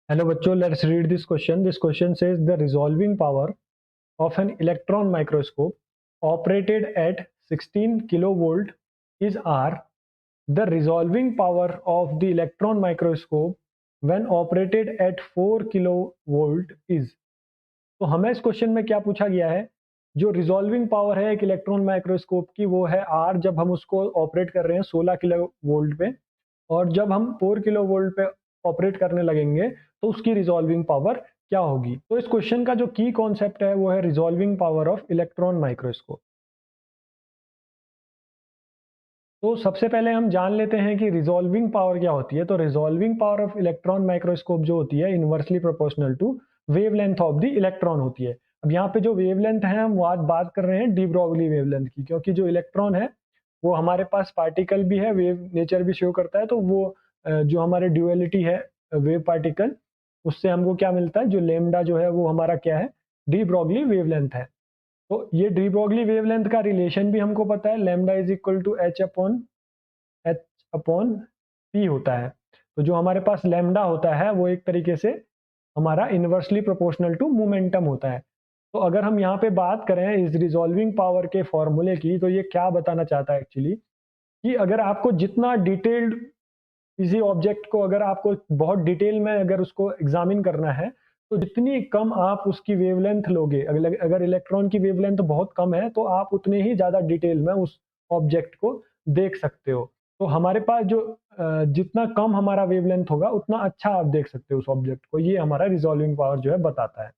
Hello बच्चों, let's read this question. This question says the resolving power of an electron microscope operated at 16 kilovolt is R. The resolving power of the electron microscope when operated at 4 kilovolt is. तो हमें इस question में क्या पूछा गया है, जो resolving power है एक इलेक्ट्रॉन माइक्रोस्कोप की वो है आर जब हम उसको ऑपरेट कर रहे हैं 16 किलो वोल्ट पे, और जब हम 4 किलो वोल्ट पे ऑपरेट करने लगेंगे तो उसकी रिजॉल्विंग पावर क्या होगी। तो इस क्वेश्चन का जो की कॉन्सेप्ट है वो है resolving power of electron microscope. तो सबसे पहले हम जान लेते हैं कि रिजॉल्विंग पावर क्या होती है। तो resolving power of electron microscope जो होती है inversely proportional to wavelength of the electron होती है। अब यहाँ पे जो वेवलेंथ है हम आज बात कर रहे हैं डी ब्रॉगली वेवलेंथ की, क्योंकि जो इलेक्ट्रॉन है वो हमारे पास पार्टिकल भी है, वेव नेचर भी शो करता है। तो वो जो हमारे ड्यूअलिटी है वेव पार्टिकल, उससे हमको क्या मिलता है, जो लेमडा जो है वो हमारा क्या है, डी ब्रॉगली वेवलेंथ है। तो ये डी ब्रॉगली वेवलेंथ का रिलेशन भी हमको पता है, lambda is equal to h upon p होता है। तो जो हमारे पास लैम्डा होता है वो एक तरीके से हमारा इनवर्सली प्रोपोर्शनल टू मोमेंटम होता है। तो अगर हम यहाँ पे बात करें इस रिजॉल्विंग पावर के फॉर्मूले की, तो ये क्या बताना चाहता है एक्चुअली, कि अगर आपको जितना डिटेल्ड किसी ऑब्जेक्ट को अगर आपको बहुत डिटेल में अगर उसको एग्जामिन करना है, तो जितनी कम आप उसकी वेवलेंथ लोगे, अगर अगर इलेक्ट्रॉन की वेवलेंथ बहुत कम है तो आप उतने ही ज़्यादा डिटेल में उस ऑब्जेक्ट को देख सकते हो। तो हमारे पास जो जितना कम हमारा वेवलेंथ होगा उतना अच्छा आप देख सकते हो उस ऑब्जेक्ट को, ये हमारा रिजॉल्विंग पावर जो है बताता है।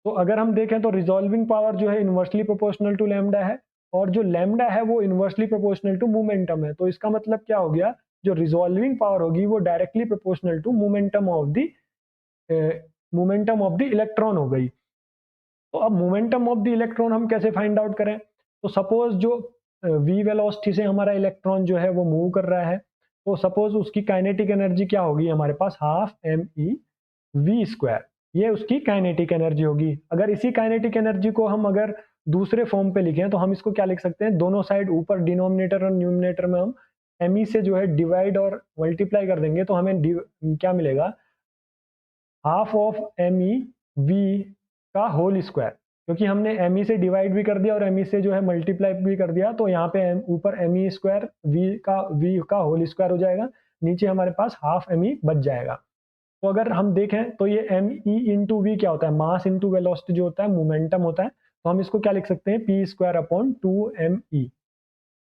तो अगर हम देखें तो रिजॉल्विंग पावर जो है इनवर्सली प्रोपोर्शनल टू लैम्डा है, और जो लैम्डा है वो इनवर्सली प्रोपोर्शनल टू मोमेंटम है। तो इसका मतलब क्या हो गया, जो रिजॉल्विंग पावर होगी वो directly proportional to momentum of the electron हो गई। तो अब मोमेंटम ऑफ द इलेक्ट्रॉन हम कैसे फाइंड आउट करें। तो सपोज जो वी वेलोसिटी से हमारा इलेक्ट्रॉन जो है वो मूव कर रहा है, तो सपोज उसकी काइनेटिक एनर्जी क्या होगी हमारे पास, half m e v square, ये उसकी काइनेटिक एनर्जी होगी। अगर इसी काइनेटिक एनर्जी को हम अगर दूसरे फॉर्म पे लिखें तो हम इसको क्या लिख सकते हैं, दोनों साइड ऊपर डिनोमिनेटर और न्यूमिनेटर में हम एम ई से जो है डिवाइड और मल्टीप्लाई कर देंगे, तो हमें क्या मिलेगा, half of m e v का होल स्क्वायर। क्योंकि हमने एम ई से डिवाइड भी कर दिया और एम ई से जो है मल्टीप्लाई भी कर दिया, तो यहाँ पे ऊपर एम ई स्क्वायर वी का होल स्क्वायर हो जाएगा, नीचे हमारे पास हाफ एम ई बच जाएगा। तो अगर हम देखें तो ये एम ई इंटू वी क्या होता है, मास इंटू वेलोसिटी जो होता है मोमेंटम होता है। तो हम इसको क्या लिख सकते हैं, p square upon two m e.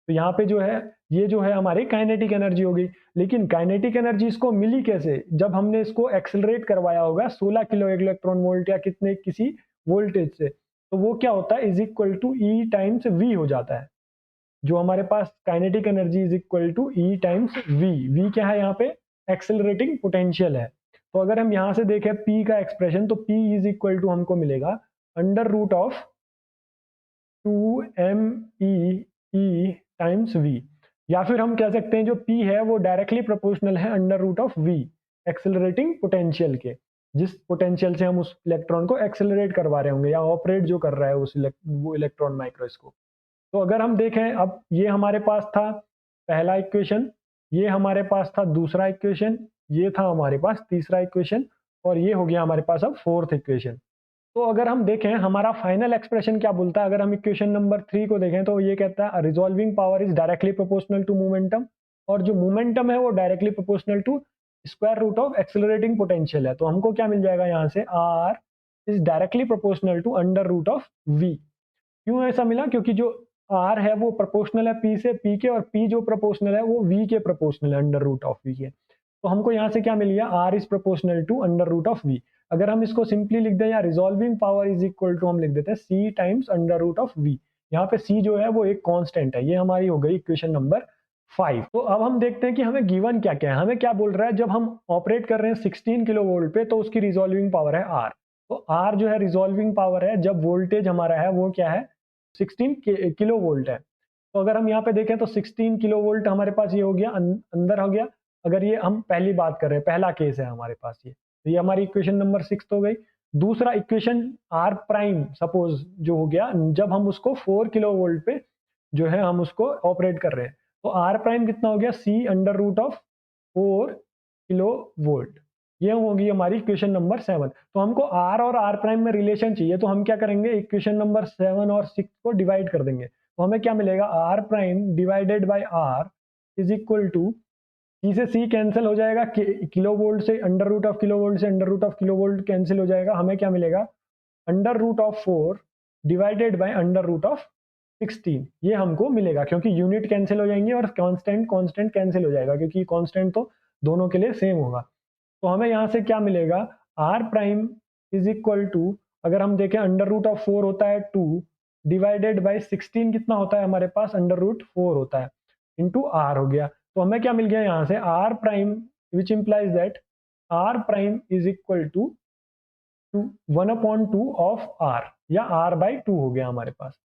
तो यहाँ पे जो है ये जो है हमारी काइनेटिक एनर्जी होगी। लेकिन काइनेटिक एनर्जी इसको मिली कैसे, जब हमने इसको एक्सेलरेट करवाया होगा 16 किलो इलेक्ट्रॉन वोल्ट या कितने किसी वोल्टेज से, तो वो क्या होता है, is equal to e times v हो जाता है। जो हमारे पास kinetic energy is equal to e times v. V क्या है यहाँ पे, एक्सेलरेटिंग पोटेंशियल है। तो अगर हम यहाँ से देखें पी का एक्सप्रेशन, तो पी इज इक्वल टू हमको मिलेगा under root of two m e times v. या फिर हम कह सकते हैं जो P है वो डायरेक्टली प्रोपोर्शनल है under root of V, accelerating potential के, जिस पोटेंशियल से हम उस इलेक्ट्रॉन को एक्सेलरेट करवा रहे होंगे या ऑपरेट जो कर रहा है वो इलेक्ट्रॉन माइक्रोस्कोप। तो अगर हम देखें, अब ये हमारे पास था पहला इक्वेशन, ये हमारे पास था दूसरा इक्वेशन, ये था हमारे पास तीसरा इक्वेशन, और ये हो गया हमारे पास अब फोर्थ इक्वेशन। तो अगर हम देखें हमारा फाइनल एक्सप्रेशन क्या बोलता है, अगर हम इक्वेशन नंबर 3 को देखें तो ये कहता है resolving power is directly proportional to momentum, और जो मोमेंटम है वो directly proportional to square root of accelerating potential है। तो हमको क्या मिल जाएगा यहाँ से, r is directly proportional to under root of v. क्यों ऐसा मिला, क्योंकि जो आर है वो प्रोपोर्शनल है पी से, पी के, और पी जो प्रोपोर्शनल है वो वी के प्रोपोर्शनल है, अंडर रूट ऑफ वी के। तो हमको यहाँ से क्या मिल गया, R is proportional to under root of v. अगर हम इसको सिंपली लिख दें, या resolving power is equal to हम लिख देते हैं c times under root of v. यहाँ पे सी जो है वो एक कांस्टेंट है। ये हमारी हो गई इक्वेशन नंबर 5। तो अब हम देखते हैं कि हमें गिवन क्या क्या है, हमें क्या बोल रहा है, जब हम ऑपरेट कर रहे हैं 16 किलो वोल्ट पे तो उसकी रिजॉल्विंग पावर है आर। तो आर जो है रिजॉल्विंग पावर है जब वोल्टेज हमारा है वो क्या है, 16 किलो वोल्ट है। तो अगर हम यहाँ पे देखें तो 16 किलो वोल्ट हमारे पास ये हो गया, अंदर हो गया। अगर ये हम पहली बात कर रहे हैं, पहला केस है हमारे पास ये, तो ये हमारी इक्वेशन नंबर 6 हो गई। दूसरा इक्वेशन आर प्राइम सपोज जो हो गया, जब हम उसको 4 किलो वोल्ट पे जो है हम उसको ऑपरेट कर रहे हैं, तो आर प्राइम कितना हो गया, c under root of 4 kilo volt. ये होगी हमारी इक्वेशन नंबर 7। तो हमको r और r प्राइम में रिलेशन चाहिए, तो हम क्या करेंगे, इक्वेशन नंबर 7 और 6 को डिवाइड कर देंगे। तो हमें क्या मिलेगा, r prime divided by r is equal to, c से c कैंसिल हो जाएगा, किलो वोल्ट से under root of kilo volt से under root of kilo volt cancel हो जाएगा। हमें क्या मिलेगा, under root of 4 divided by under root of 16, ये हमको मिलेगा, क्योंकि यूनिट कैंसिल हो जाएंगे और कांस्टेंट कांस्टेंट कैंसिल हो जाएगा, क्योंकि कांस्टेंट तो दोनों के लिए सेम होगा। तो हमें यहाँ से क्या मिलेगा, r prime is equal to, अगर हम देखें अंडर रूट ऑफ 4 होता है 2 डिवाइडेड बाय 16 कितना होता है हमारे पास, अंडर रूट 4 होता है, इंटू r हो गया। तो हमें क्या मिल गया यहाँ से, r prime which implies that r prime is equal to 1/2 of r, या r बाई 2 हो गया हमारे पास।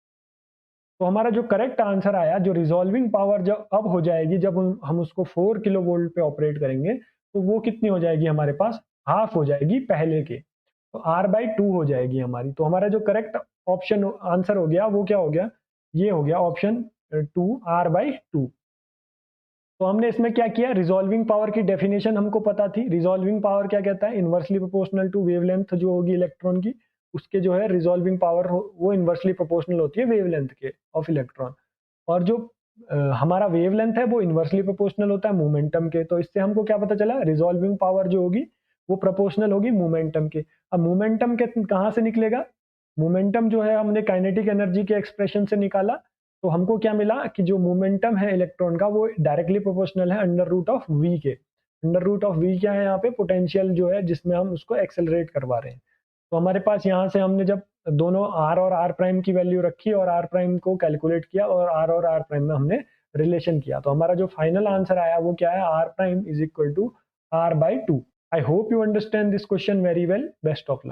तो हमारा जो करेक्ट आंसर आया, जो रिजॉल्विंग पावर जब अब हो जाएगी, जब हम उसको 4 किलो वोल्ट पे ऑपरेट करेंगे, तो वो कितनी हो जाएगी हमारे पास, हाफ हो जाएगी पहले के, तो r बाई 2 हो जाएगी हमारी। तो हमारा जो करेक्ट ऑप्शन आंसर हो गया वो क्या हो गया, ये हो गया ऑप्शन 2, r बाई 2। तो हमने इसमें क्या किया, रिजॉल्विंग पावर की डेफिनेशन हमको पता थी। रिजॉल्विंग पावर क्या कहता है, इनवर्सली प्रोपोर्शनल टू वेवलेंथ जो होगी इलेक्ट्रॉन की, उसके जो है रिजॉल्विंग पावर वो इनवर्सली प्रोपोर्शनल होती है वेवलेंथ के ऑफ इलेक्ट्रॉन। और जो हमारा वेवलेंथ है वो इनवर्सली प्रोपोर्शनल होता है मोमेंटम के। तो इससे हमको क्या पता चला, रिजॉल्विंग पावर जो होगी वो प्रोपोर्शनल होगी मोमेंटम के। अब मोमेंटम के कहाँ से निकलेगा, मोमेंटम जो है हमने काइनेटिक एनर्जी के एक्सप्रेशन से निकाला। तो हमको क्या मिला कि जो मोमेंटम है इलेक्ट्रॉन का वो डायरेक्टली प्रोपोर्शनल है अंडर रूट ऑफ वी के। अंडर रूट ऑफ वी क्या है यहाँ पे, पोटेंशियल जो है जिसमें हम उसको एक्सेलरेट करवा रहे हैं। तो हमारे पास यहाँ से हमने जब दोनों r और r प्राइम की वैल्यू रखी और r प्राइम को कैलकुलेट किया और r और r प्राइम में हमने रिलेशन किया, तो हमारा जो फाइनल आंसर आया वो क्या है, r prime is equal to r by 2। I hope you understand this question very well. Best of luck.